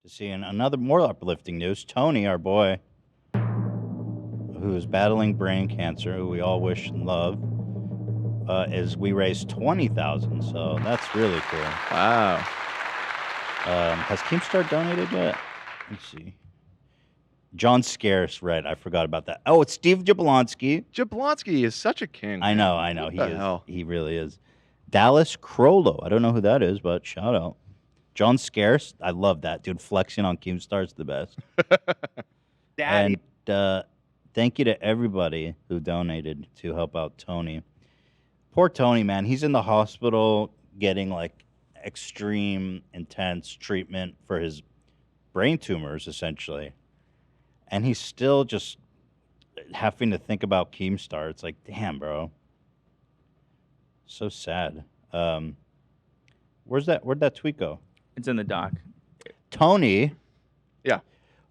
to see another more uplifting news. Tony, our boy, who is battling brain cancer, who we all wish and love, is we raised 20,000. So that's really cool. Wow. Has Keemstar donated yet? Let's see. John Scarce, right? I forgot about that. Oh, it's Steve Jablonski. Jablonski is such a king. I know. What He the is. hell? He really is. Dallas Crollo. I don't know who that is, but shout out. John Scarce. I love that dude. Flexing on Keemstar's the best. Daddy. And thank you to everybody who donated to help out Tony. Poor Tony, man. He's in the hospital getting like extreme, intense treatment for his brain tumors, essentially. And he's still just having to think about Keemstar. It's like, damn, bro. So sad. Where'd that tweet go? It's in the doc. Tony. Yeah.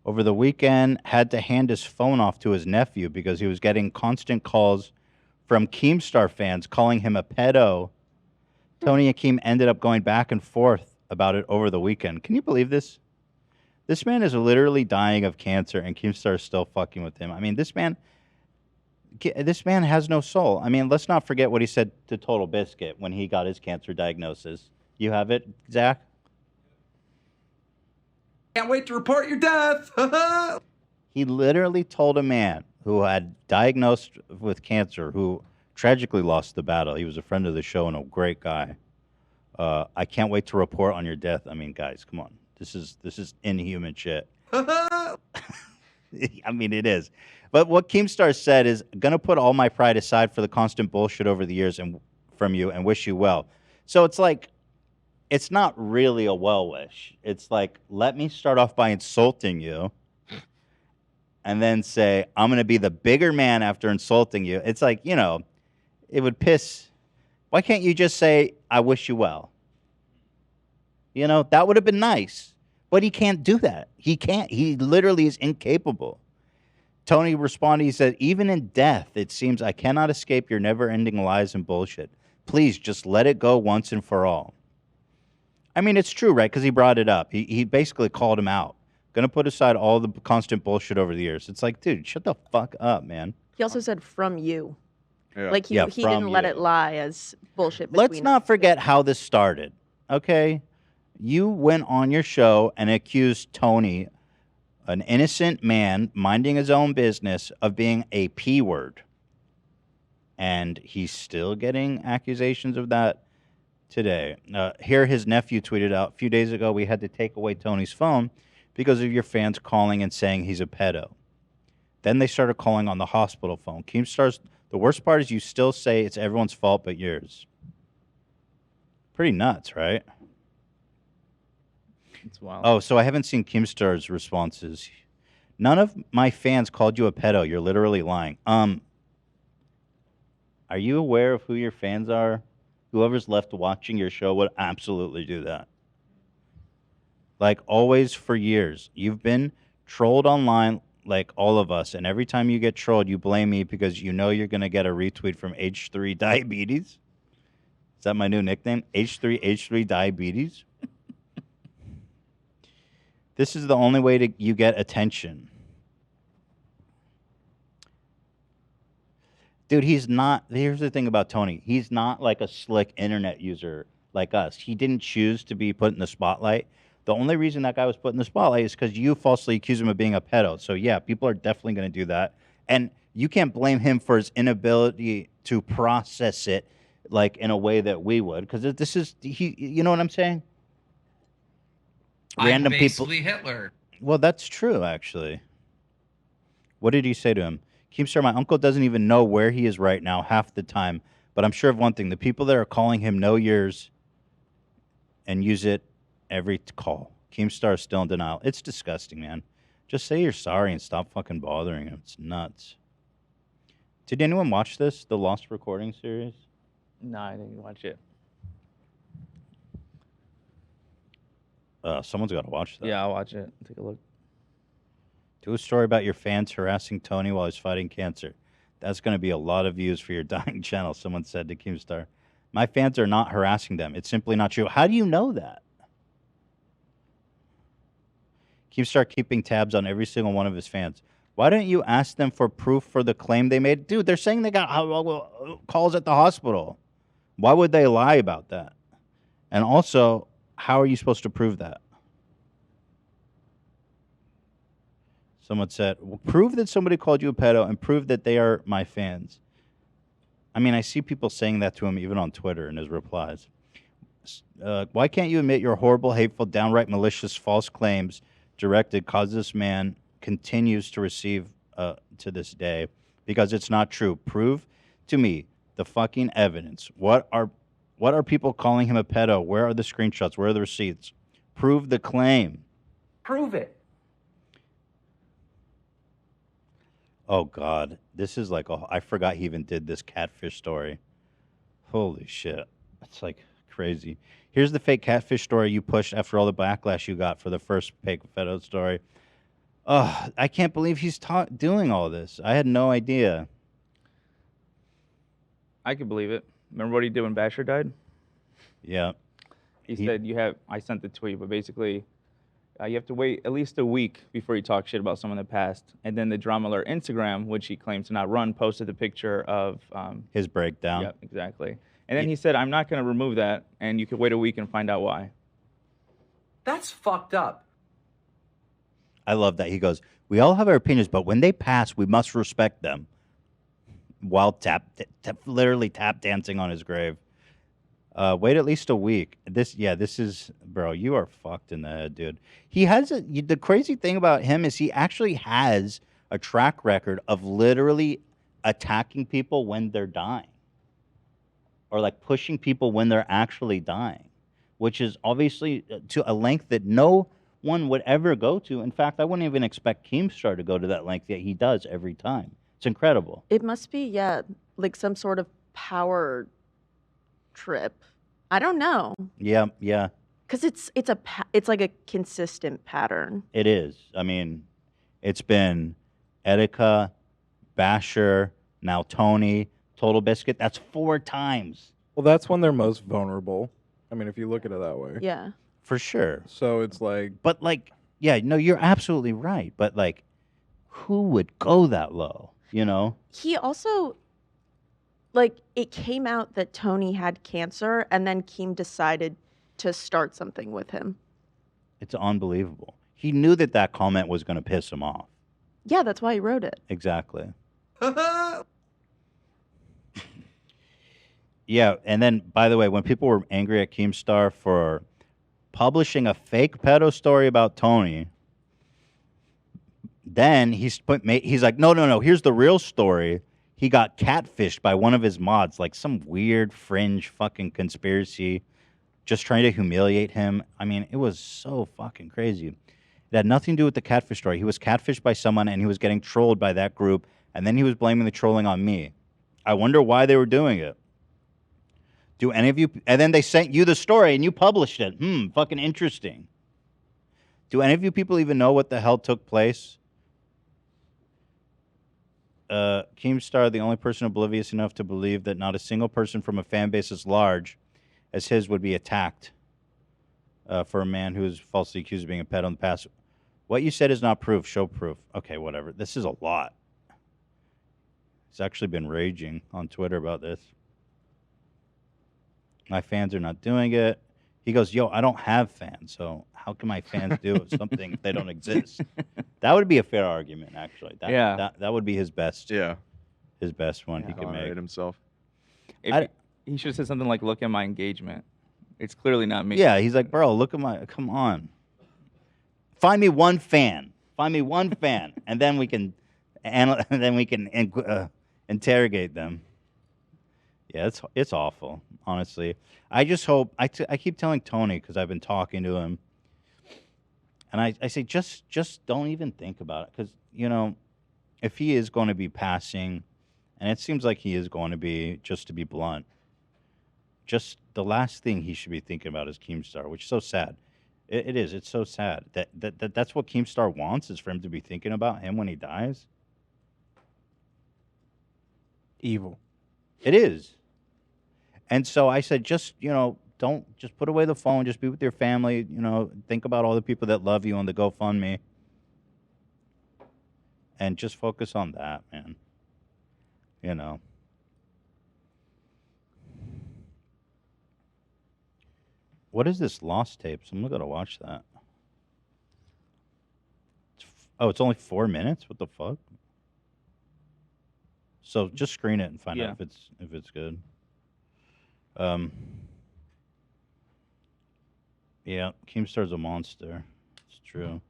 Over the weekend, had to hand his phone off to his nephew because he was getting constant calls from Keemstar fans calling him a pedo. Tony and Keem ended up going back and forth about it over the weekend. Can you believe this? This man is literally dying of cancer, and Keemstar is still fucking with him. I mean, this man has no soul. I mean, let's not forget what he said to Total Biscuit when he got his cancer diagnosis. You have it, Zach? Can't wait to report your death. He literally told a man who had diagnosed with cancer, who tragically lost the battle. He was a friend of the show and a great guy. I can't wait to report on your death. I mean, guys, come on. This is inhuman shit. I mean, it is. But what Keemstar said is, gonna put all my pride aside for the constant bullshit over the years and from you and wish you well. So it's like, it's not really a well wish. It's like, let me start off by insulting you and then say, I'm gonna be the bigger man after insulting you. It's like, you know, it would piss. Why can't you just say, I wish you well? You know, that would have been nice. But he can't do that. He can't. He literally is incapable. Tony responded, he said, even in death, it seems I cannot escape your never-ending lies and bullshit. Please, just let it go once and for all. I mean, it's true, right? Because he brought it up. He basically called him out. Gonna put aside all the constant bullshit over the years. It's like, dude, shut the fuck up, man. He also said from you. Yeah. Like he didn't let it lie as bullshit. Let's not forget how this started, okay? You went on your show and accused Tony, an innocent man minding his own business, of being a P word. And he's still getting accusations of that today. Here his nephew tweeted out, a few days ago, we had to take away Tony's phone because of your fans calling and saying he's a pedo. Then they started calling on the hospital phone. Keemstar's, the worst part is you still say it's everyone's fault but yours. Pretty nuts, right? It's wild. Oh, so I haven't seen Keemstar's responses. None of my fans called you a pedo. You're literally lying. Are you aware of who your fans are? Whoever's left watching your show would absolutely do that. Like always for years. You've been trolled online like all of us, and every time you get trolled, you blame me because you know you're going to get a retweet from H3 Diabetes. Is that my new nickname? H3 Diabetes? This is the only way you get attention. Dude, he's not. Here's the thing about Tony. He's not like a slick internet user like us. He didn't choose to be put in the spotlight. The only reason that guy was put in the spotlight is because you falsely accused him of being a pedo. So, yeah, people are definitely going to do that. And you can't blame him for his inability to process it like in a way that we would. Because this is, you know what I'm saying? Random I'm people. basically Hitler. Well, that's true, actually. What did he say to him? Keemstar, my uncle doesn't even know where he is right now half the time, but I'm sure of one thing. The people that are calling him know yours and use it every call. Keemstar is still in denial. It's disgusting, man. Just say you're sorry and stop fucking bothering him. It's nuts. Did anyone watch this, the Lost Recording series? No, I didn't watch it. Someone's got to watch that. Yeah, I'll watch it. Take a look. Do a story about your fans harassing Tony while he's fighting cancer. That's going to be a lot of views for your dying channel, someone said to Keemstar. My fans are not harassing them. It's simply not true. How do you know that? Keemstar keeping tabs on every single one of his fans. Why didn't you ask them for proof for the claim they made? Dude, they're saying they got calls at the hospital. Why would they lie about that? And also, how are you supposed to prove that? Someone said, well, prove that somebody called you a pedo and prove that they are my fans. I mean, I see people saying that to him even on Twitter in his replies. Why can't you admit your horrible, hateful, downright malicious, false claims directed cause this man continues to receive to this day? Because it's not true. Prove to me the fucking evidence. What are people calling him a pedo? Where are the screenshots? Where are the receipts? Prove the claim. Prove it. Oh, God. This is like, I forgot he even did this catfish story. Holy shit. It's like crazy. Here's the fake catfish story you pushed after all the backlash you got for the first fake pedo story. Oh, I can't believe he's doing all this. I had no idea. I could believe it. Remember what he did when Basher died? Yeah. He said I sent the tweet, but basically you have to wait at least a week before you talk shit about someone in the past. And then the Drama Alert Instagram, which he claims to not run, posted the picture of his breakdown. Yep, exactly. And then he said, I'm not going to remove that, and you could wait a week and find out why. That's fucked up. I love that. He goes, we all have our opinions, but when they pass, we must respect them. While literally tap dancing on his grave. Wait at least a week. This is, bro, you are fucked in the head, dude. He has the crazy thing about him is he actually has a track record of literally attacking people when they're dying. Or like pushing people when they're actually dying, which is obviously to a length that no one would ever go to. In fact, I wouldn't even expect Keemstar to go to that length, yet he does every time. It's incredible. It must be, like some sort of power trip. I don't know. Yeah. Because it's like a consistent pattern. It is. I mean, it's been Etika, Basher, now Tony, Total Biscuit. That's 4 times. Well, that's when they're most vulnerable. I mean, if you look at it that way. Yeah. For sure. So it's like... But like, yeah, no, you're absolutely right. But like, who would go that low, you know? He also, like, it came out that Tony had cancer, and then Keem decided to start something with him. It's unbelievable. He knew that comment was going to piss him off. Yeah, that's why he wrote it. Exactly. Yeah, and then, by the way, when people were angry at Keemstar for publishing a fake pedo story about Tony, then he's like, no, here's the real story. He got catfished by one of his mods, like some weird fringe fucking conspiracy, just trying to humiliate him. I mean, it was so fucking crazy. It had nothing to do with the catfish story. He was catfished by someone, and he was getting trolled by that group, and then he was blaming the trolling on me. I wonder why they were doing it. Do any of you... And then they sent you the story, and you published it. Fucking interesting. Do any of you people even know what the hell took place? Keemstar, the only person oblivious enough to believe that not a single person from a fan base as large as his would be attacked for a man who is falsely accused of being a pet on the past. What you said is not proof. Show proof. Okay, whatever. This is a lot. He's actually been raging on Twitter about this. My fans are not doing it. He goes, yo, I don't have fans, so how can my fans do something if they don't exist? That would be a fair argument, actually. That would be his best. Yeah. His best one he could Tolerate make. himself. He should have said something like, look at my engagement. It's clearly not me. Yeah, he's like, bro, look at my... Come on. Find me one fan. Find me one fan, and then we can interrogate them. Yeah, it's awful, honestly. I just hope... I keep telling Tony, because I've been talking to him, and I say, just don't even think about it. Because, you know, if he is going to be passing, and it seems like he is going to be, just to be blunt, just the last thing he should be thinking about is Keemstar, which is so sad. It is. It's so sad. That's what Keemstar wants, is for him to be thinking about him when he dies. Evil. It is. And so I said, just put away the phone, just be with your family, think about all the people that love you on the GoFundMe. and just focus on that, man. You know. What is this Lost tapes? I'm gonna watch that. It's only 4 minutes. What the fuck? So just screen it and find out if it's good. Yeah, Keemstar's a monster. It's true.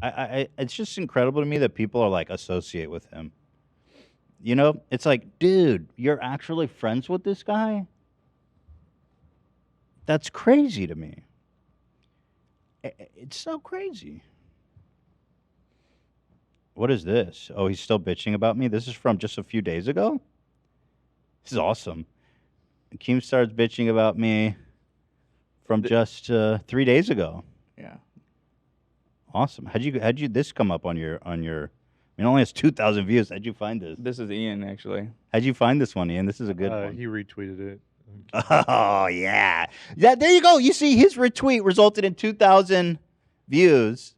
It's just incredible to me that people are like associate with him. You know, it's like, dude, you're actually friends with this guy? That's crazy to me. It's so crazy. What is this? Oh, he's still bitching about me? This is from just a few days ago? This is awesome. Keemstar's bitching about me from just 3 days ago. Yeah. Awesome. How'd you this come up on your I mean, it only has 2,000 views. How'd you find this? This is Ian, actually. How'd you find this one, Ian? This is a good one. He retweeted it. Oh yeah. There you go. You see, his retweet resulted in 2,000 views.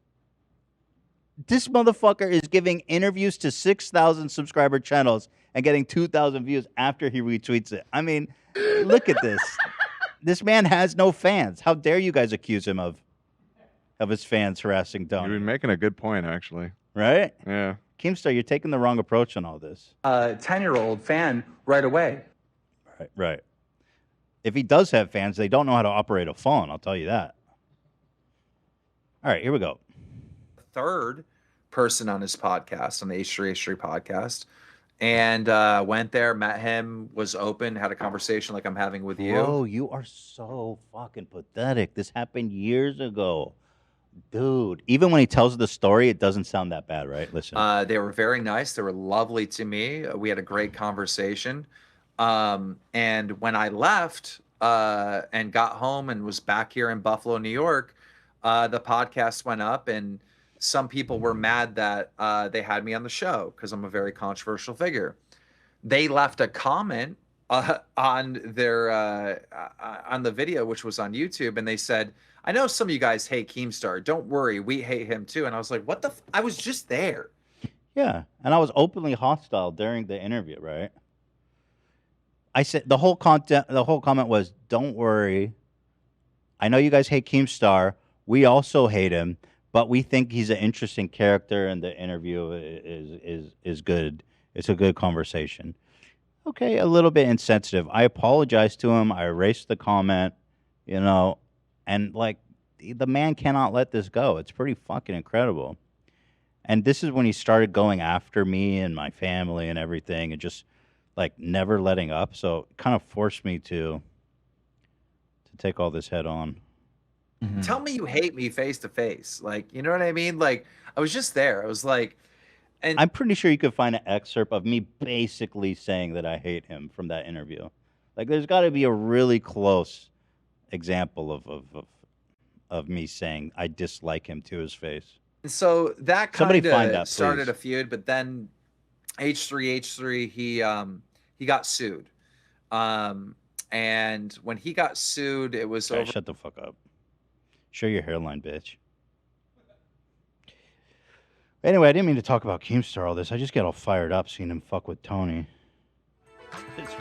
This motherfucker is giving interviews to 6,000 subscriber channels and getting 2,000 views after he retweets it. I mean, look at this. This man has no fans. How dare you guys accuse him of his fans harassing Tony? You've been making a good point, actually. Right? Yeah. Keemstar, you're taking the wrong approach on all this. 10-year-old fan right away. Right. If he does have fans, they don't know how to operate a phone. I'll tell you that. All right, here we go. Third person on his podcast, on the H3 podcast, and went there, met him, was open, had a conversation like I'm having with you. Bro, you are so fucking pathetic. This happened years ago. Dude, even when he tells the story, it doesn't sound that bad, right? Listen. They were very nice. They were lovely to me. We had a great conversation. And when I left and got home and was back here in Buffalo, New York, the podcast went up, and some people were mad that they had me on the show because I'm a very controversial figure. They left a comment on their on the video, which was on YouTube, and they said, "I know some of you guys hate Keemstar. Don't worry, we hate him too." And I was like, "What the? I was just there." Yeah, and I was openly hostile during the interview, right? I said the whole comment was, "Don't worry. I know you guys hate Keemstar. We also hate him, but we think he's an interesting character, and the interview is good. It's a good conversation." Okay, a little bit insensitive. I apologized to him. I erased the comment, you know, and like the man cannot let this go. It's pretty fucking incredible. And this is when he started going after me and my family and everything, and just like never letting up. So it kind of forced me to take all this head on. Tell me you hate me face to face. Like, you know what I mean? Like, I was just there. I was like, and I'm pretty sure you could find an excerpt of me basically saying that I hate him from that interview. Like, there's got to be a really close example of me saying I dislike him to his face. so that Somebody kind find of that, started please. a feud, but then H3 he got sued. And when he got sued, it was Guys, over. shut the fuck up. Show your hairline, bitch. Anyway, I didn't mean to talk about Keemstar all this. I just get all fired up seeing him fuck with Tony. It's